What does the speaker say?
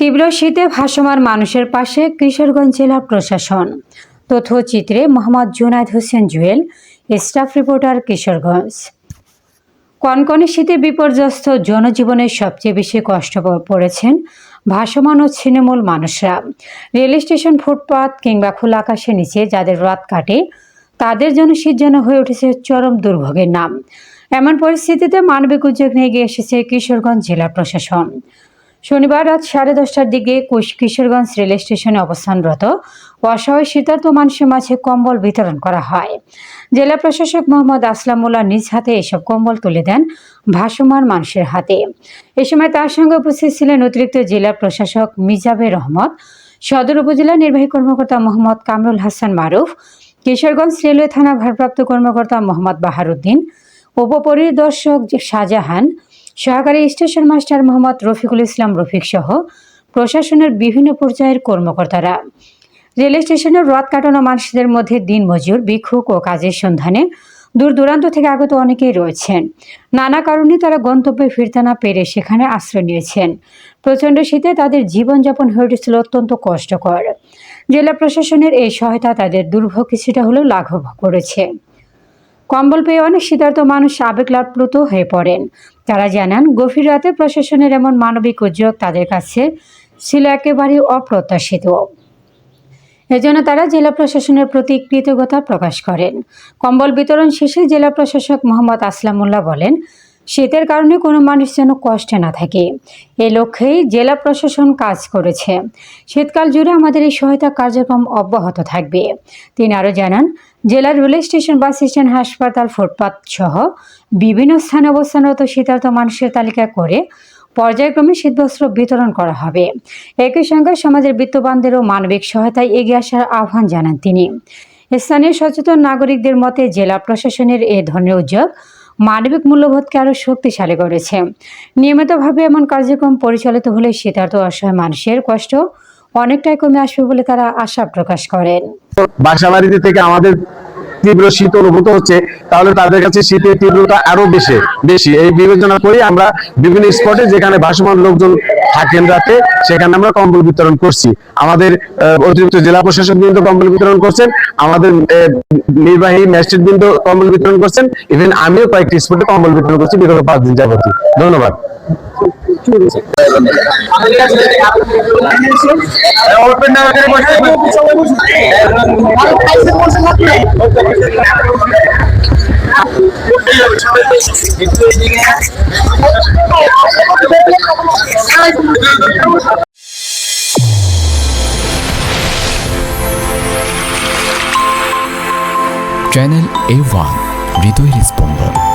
তীব্র শীতে ভাসমান মানুষের পাশে কিশোরগঞ্জ জেলা প্রশাসন। তথ্যচিত্রে মোহাম্মদ জুনায়েদ হোসেন জুয়েল, স্টাফ রিপোর্টার, কিশোরগঞ্জ। কনকনে শীতে বিপর্যস্ত জনজীবনের সবচেয়ে বেশি কষ্ট পড়েছেন ভাসমান ও ছিন্নমূল মানুষরা। রেল স্টেশন, ফুটপাত কিংবা খোলা আকাশের নিচে যাদের রাত কাটে, তাদের জন্য শীত যেন হয়ে উঠেছে চরম দুর্ভোগের নাম। এমন পরিস্থিতিতে মানবিক উদ্যোগ নিয়ে এগিয়ে এসেছে কিশোরগঞ্জ জেলা প্রশাসন। শনিবার রাত 10:30টার দিকে কিশোরগঞ্জ রেল স্টেশনে অবস্থানরত অসহায় শীতার্ত মানুষের মাঝে কম্বল বিতরণ করা হয়। জেলা প্রশাসক মোহাম্মদ আসলামুল্লাহ নিজ হাতে এসব কম্বল তুলে দেন ভাসমান মানুষের হাতে। এ সময় তার সঙ্গে উপস্থিত ছিলেন অতিরিক্ত জেলা প্রশাসক মিজাবের রহমত, সদর উপজেলা নির্বাহী কর্মকর্তা মোহাম্মদ কামরুল হাসান মারুফ, কিশোরগঞ্জ রেলওয়ে থানা ভারপ্রাপ্ত কর্মকর্তা মোহাম্মদ বাহারুদ্দিন, উপপরিদর্শক শাহজাহান, সহকারী স্টেশন মাস্টার মোহাম্মদ রফিকুল ইসলাম রফিক সহ প্রশাসনের বিভিন্ন পর্যায়ের কর্মকর্তারা। রেল স্টেশনের রাত কাটানো মানুষদের মধ্যে দিনমজুর, ভিক্ষুক ও কাজের সন্ধানে দূর দূরান্ত থেকে আগত অনেকেই রয়েছেন। নানা কারণে তারা গন্তব্যে ফিরতে না পেরে সেখানে আশ্রয় নিয়েছেন। প্রচণ্ড শীতে তাদের জীবনযাপন হয়ে উঠেছিল অত্যন্ত কষ্টকর। জেলা প্রশাসনের এই সহায়তা তাদের দুর্ভোগ কিছুটা হলেও লাঘব করেছে। কম্বল পেয়ে অনেক শীতার্ত মানুষ আবেগপ্লুত হয়ে পড়েন। তারা জানান, গভীর রাতে প্রশাসনের এমন মানবিক উদ্যোগ তাদের কাছে ছিল একেবারে অপ্রত্যাশিত। এজন্য তারা জেলা প্রশাসনের প্রতি কৃতজ্ঞতা প্রকাশ করেন। কম্বল বিতরণ শেষে জেলা প্রশাসক মোহাম্মদ আসলামুল্লাহ বলেন, শীতের কারণে কোনো মানুষ যেন কষ্টে না থাকে, এ লক্ষ্যেই জেলা প্রশাসন কাজ করেছে। শীতকাল জুড়ে আমাদের এই সহায়তা কার্যক্রম অব্যাহত থাকবে। তিনি আরও জানান, জেলার রেল স্টেশন, বাস স্ট্যান্ড, হাসপাতাল, ফুটপাত সহ বিভিন্ন স্থানে অবস্থানরত শীতার্ত মানুষের তালিকা করে পর্যায়ক্রমে শীতবস্ত্র বিতরণ করা হবে। একই সঙ্গে সমাজের বিত্তবানদেরও মানবিক সহায়তায় এগিয়ে আসার আহ্বান জানান তিনি। স্থানীয় সচেতন নাগরিকদের মতে জেলা প্রশাসনের এ ধরনের উদ্যোগ মানবিক মূল্যবোধকে আরও শক্তিশালী করেছে। নিয়মিতভাবে এমন কার্যক্রম পরিচালিত হলে শীতার্ত অসহায় মানুষের কষ্ট অনেকটাই কমে আসবে বলে তারা আশা প্রকাশ করেন। বাসাবাড়িতে থেকে আমাদের তীব্র শীত অনুভূত হচ্ছে, তাহলে তাদের কাছে শীতের তীব্রতা আরো বেশি এই বিবেচনা করে আমরা বিভিন্ন স্পটে যেখানে ভাসমান লোকজন থাকেন রাতে, সেখানে আমরা কম্বল বিতরণ করছি। আমাদের অতিরিক্ত জেলা প্রশাসক বৃন্দ কম্বল বিতরণ করছেন, আমাদের নির্বাহী ম্যাজিস্ট্রেট বৃন্দ কম্বল বিতরণ করছেন, ইভেন আমিও কয়েকটি স্পটে কম্বল বিতরণ করছি বিগত 5 দিন যাবত। ধন্যবাদ। চ্যানেল A1 হৃদয়ের স্পন্দন।